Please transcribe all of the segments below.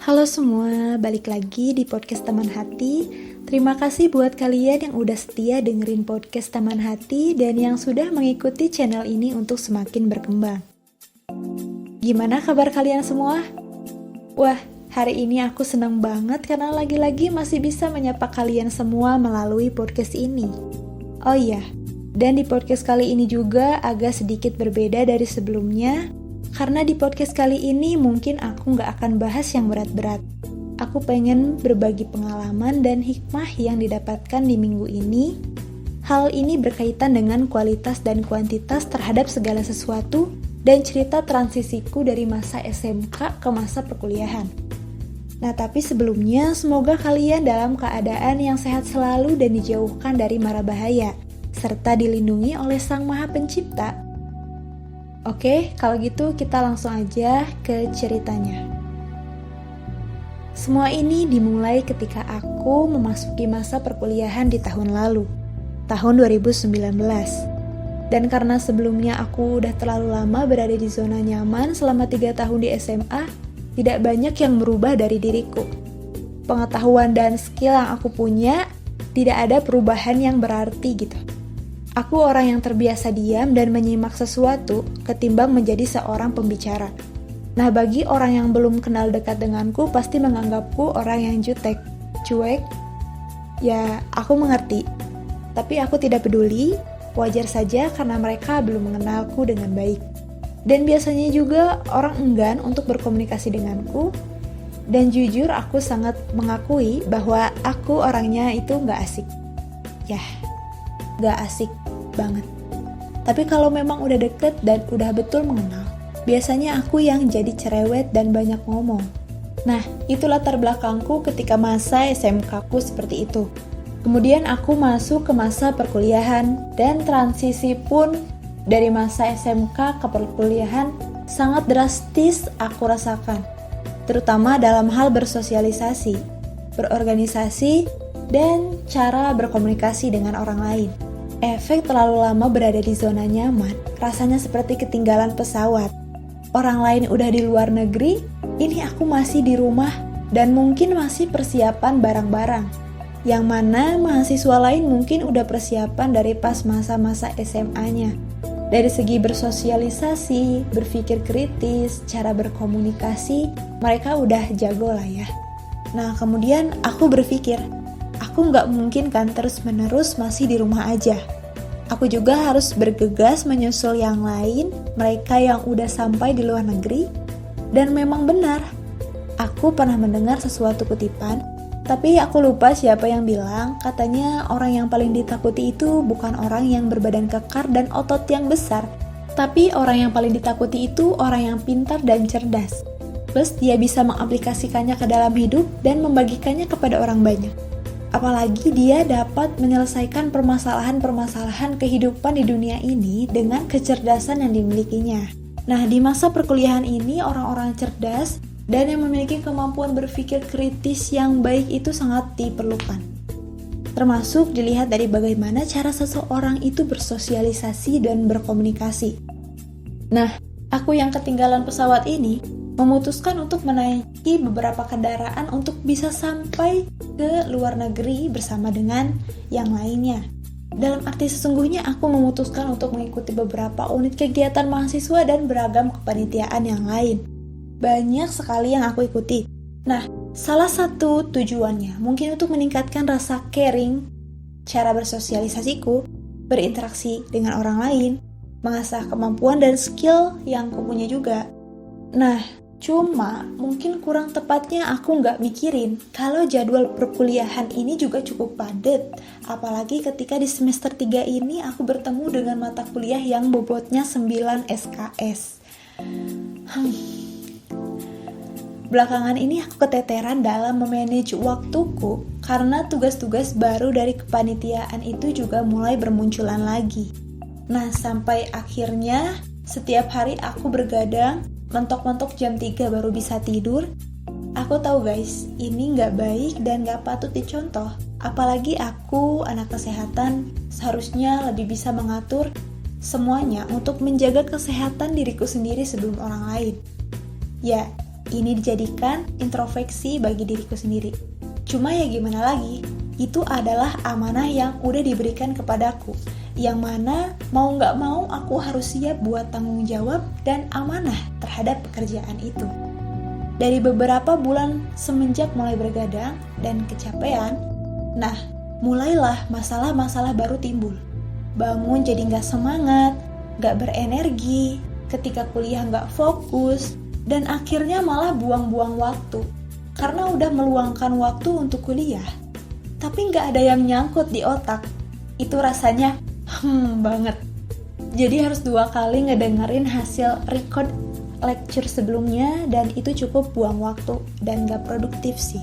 Halo semua, balik lagi di podcast Taman Hati. Terima kasih buat kalian yang udah setia dengerin podcast Taman Hati dan yang sudah mengikuti channel ini untuk semakin berkembang. Gimana kabar kalian semua? Wah, hari ini aku senang banget karena lagi-lagi masih bisa menyapa kalian semua melalui podcast ini. Oh iya, dan di podcast kali ini juga agak sedikit berbeda dari sebelumnya. Karena di podcast kali ini mungkin aku nggak akan bahas yang berat-berat. Aku pengen berbagi pengalaman dan hikmah yang didapatkan di minggu ini. Hal ini berkaitan dengan kualitas dan kuantitas terhadap segala sesuatu dan cerita transisiku dari masa SMK ke masa perkuliahan. Nah, tapi sebelumnya semoga kalian dalam keadaan yang sehat selalu dan dijauhkan dari mara bahaya, serta dilindungi oleh Sang Maha Pencipta. Oke, kalau gitu kita langsung aja ke ceritanya. Semua ini dimulai ketika aku memasuki masa perkuliahan di tahun lalu, tahun 2019. Dan karena sebelumnya aku udah terlalu lama berada di zona nyaman selama 3 tahun di SMA, tidak banyak yang berubah dari diriku. Pengetahuan dan skill yang aku punya, tidak ada perubahan yang berarti gitu. Aku orang yang terbiasa diam dan menyimak sesuatu ketimbang menjadi seorang pembicara. Nah, bagi orang yang belum kenal dekat denganku pasti menganggapku orang yang jutek, cuek. Ya, aku mengerti. Tapi aku tidak peduli, wajar saja karena mereka belum mengenalku dengan baik. Dan biasanya juga orang enggan untuk berkomunikasi denganku. Dan jujur aku sangat mengakui bahwa aku orangnya itu gak asik. Yah, gak asik banget. Tapi kalau memang udah deket dan udah betul mengenal, biasanya aku yang jadi cerewet dan banyak ngomong. Nah, itu latar belakangku ketika masa SMK-ku seperti itu. Kemudian aku masuk ke masa perkuliahan dan transisi pun dari masa SMK ke perkuliahan sangat drastis aku rasakan. Terutama dalam hal bersosialisasi, berorganisasi, dan cara berkomunikasi dengan orang lain. Efek terlalu lama berada di zona nyaman, rasanya seperti ketinggalan pesawat. Orang lain udah di luar negeri, ini aku masih di rumah dan mungkin masih persiapan barang-barang. Yang mana mahasiswa lain mungkin udah persiapan dari pas masa-masa SMA-nya. Dari segi bersosialisasi, berpikir kritis, cara berkomunikasi, mereka udah jago lah ya. Nah, kemudian aku berpikir, aku nggak mungkin kan terus-menerus masih di rumah aja. Aku juga harus bergegas menyusul yang lain, mereka yang udah sampai di luar negeri. Dan memang benar, aku pernah mendengar sesuatu kutipan, tapi aku lupa siapa yang bilang, katanya orang yang paling ditakuti itu bukan orang yang berbadan kekar dan otot yang besar, tapi orang yang paling ditakuti itu orang yang pintar dan cerdas. Plus dia bisa mengaplikasikannya ke dalam hidup dan membagikannya kepada orang banyak. Apalagi dia dapat menyelesaikan permasalahan-permasalahan kehidupan di dunia ini dengan kecerdasan yang dimilikinya. Nah, di masa perkuliahan ini orang-orang cerdas dan yang memiliki kemampuan berpikir kritis yang baik itu sangat diperlukan. Termasuk dilihat dari bagaimana cara seseorang itu bersosialisasi dan berkomunikasi. Nah, aku yang ketinggalan pesawat ini memutuskan untuk menaiki beberapa kendaraan untuk bisa sampai ke luar negeri bersama dengan yang lainnya. Dalam arti sesungguhnya aku memutuskan untuk mengikuti beberapa unit kegiatan mahasiswa dan beragam kepanitiaan yang lain. Banyak sekali yang aku ikuti. Nah, salah satu tujuannya mungkin untuk meningkatkan rasa caring, cara bersosialisasiku, berinteraksi dengan orang lain, mengasah kemampuan dan skill yang kupunya juga. Nah, cuma mungkin kurang tepatnya aku nggak mikirin kalau jadwal perkuliahan ini juga cukup padat. Apalagi ketika di semester 3 ini aku bertemu dengan mata kuliah yang bobotnya 9 SKS. Belakangan ini aku keteteran dalam memanage waktuku karena tugas-tugas baru dari kepanitiaan itu juga mulai bermunculan lagi. Nah, sampai akhirnya setiap hari aku bergadang mentok-mentok jam 3 baru bisa tidur. Aku tahu guys, ini gak baik dan gak patut dicontoh. Apalagi aku, anak kesehatan, seharusnya lebih bisa mengatur semuanya untuk menjaga kesehatan diriku sendiri sebelum orang lain. Ya, ini dijadikan introspeksi bagi diriku sendiri. Cuma ya gimana lagi, itu adalah amanah yang udah diberikan kepadaku, yang mana mau gak mau aku harus siap buat tanggung jawab dan amanah terhadap pekerjaan itu. Dari beberapa bulan semenjak mulai bergadang dan kecapean, nah mulailah masalah-masalah baru timbul. Bangun jadi gak semangat, gak berenergi, ketika kuliah gak fokus, dan akhirnya malah buang-buang waktu. Karena udah meluangkan waktu untuk kuliah, tapi gak ada yang nyangkut di otak. Itu rasanya banget. Jadi harus 2 kali ngedengerin hasil record lecture sebelumnya, dan itu cukup buang waktu dan gak produktif sih.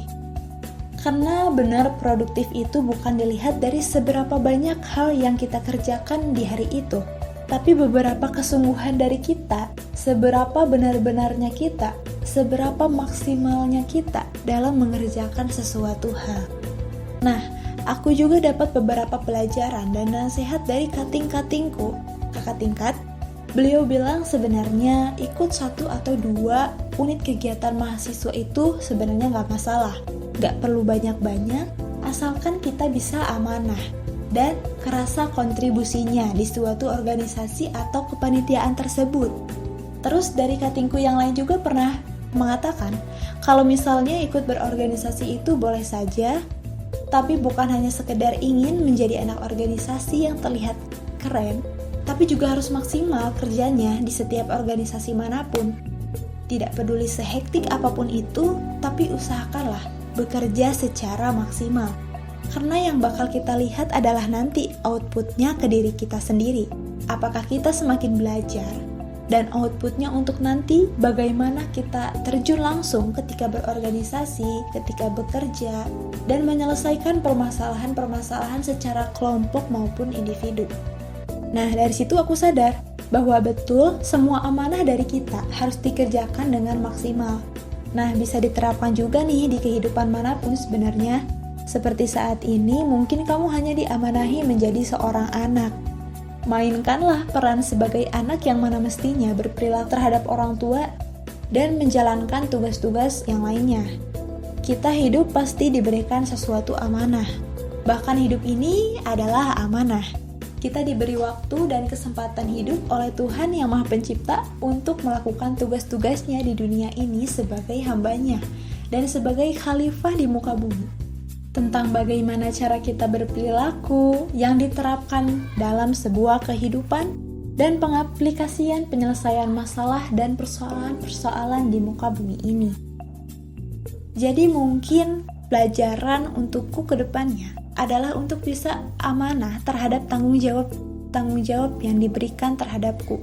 Karena benar produktif itu bukan dilihat dari seberapa banyak hal yang kita kerjakan di hari itu, tapi beberapa kesungguhan dari kita, seberapa benar-benarnya kita, seberapa maksimalnya kita dalam mengerjakan sesuatu hal. Nah, aku juga dapat beberapa pelajaran dan nasihat dari kating-katingku, kakak tingkat. Beliau bilang sebenarnya ikut 1 atau 2 unit kegiatan mahasiswa itu sebenarnya gak masalah. Gak perlu banyak-banyak, asalkan kita bisa amanah dan kerasa kontribusinya di suatu organisasi atau kepanitiaan tersebut. Terus dari katingku yang lain juga pernah mengatakan, kalau misalnya ikut berorganisasi itu boleh saja, tapi bukan hanya sekedar ingin menjadi anak organisasi yang terlihat keren, tapi juga harus maksimal kerjanya di setiap organisasi manapun. Tidak peduli sehektik apapun itu, tapi usahakanlah bekerja secara maksimal. Karena yang bakal kita lihat adalah nanti outputnya ke diri kita sendiri. Apakah kita semakin belajar, dan outputnya untuk nanti bagaimana kita terjun langsung ketika berorganisasi, ketika bekerja, dan menyelesaikan permasalahan-permasalahan secara kelompok maupun individu. Nah, dari situ aku sadar bahwa betul semua amanah dari kita harus dikerjakan dengan maksimal. Nah, bisa diterapkan juga nih di kehidupan manapun sebenarnya. Seperti saat ini, mungkin kamu hanya diamanahi menjadi seorang anak. Mainkanlah peran sebagai anak yang mana mestinya berperilaku terhadap orang tua dan menjalankan tugas-tugas yang lainnya. Kita hidup pasti diberikan sesuatu amanah. Bahkan hidup ini adalah amanah. Kita diberi waktu dan kesempatan hidup oleh Tuhan Yang Maha Pencipta untuk melakukan tugas-tugasnya di dunia ini sebagai hambanya dan sebagai khalifah di muka bumi. Tentang bagaimana cara kita berperilaku yang diterapkan dalam sebuah kehidupan dan pengaplikasian penyelesaian masalah dan persoalan-persoalan di muka bumi ini. Jadi mungkin pelajaran untukku ke depannya adalah untuk bisa amanah terhadap tanggung jawab yang diberikan terhadapku.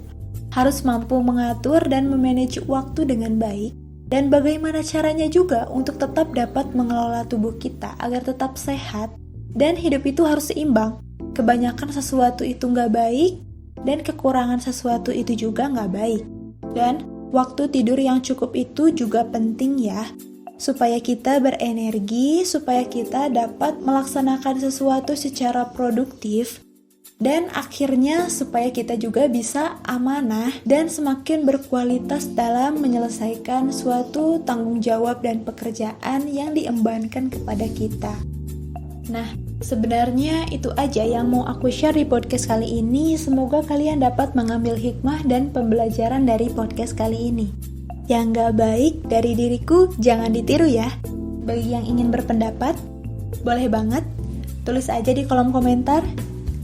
Harus mampu mengatur dan memanage waktu dengan baik, dan bagaimana caranya juga untuk tetap dapat mengelola tubuh kita agar tetap sehat, dan hidup itu harus seimbang. Kebanyakan sesuatu itu nggak baik, dan kekurangan sesuatu itu juga nggak baik. Dan waktu tidur yang cukup itu juga penting ya, supaya kita berenergi, supaya kita dapat melaksanakan sesuatu secara produktif, dan akhirnya supaya kita juga bisa amanah dan semakin berkualitas dalam menyelesaikan suatu tanggung jawab dan pekerjaan yang diembankan kepada kita. Nah, sebenarnya itu aja yang mau aku share di podcast kali ini. Semoga kalian dapat mengambil hikmah dan pembelajaran dari podcast kali ini. Yang gak baik dari diriku jangan ditiru ya. Bagi yang ingin berpendapat, boleh banget tulis aja di kolom komentar.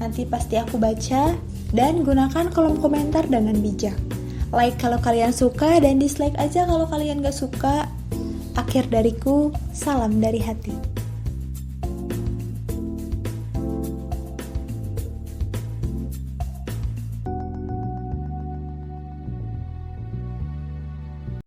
Nanti pasti aku baca, dan gunakan kolom komentar dengan bijak. Like kalau kalian suka, dan dislike aja kalau kalian gak suka. Akhir dariku, salam dari hati.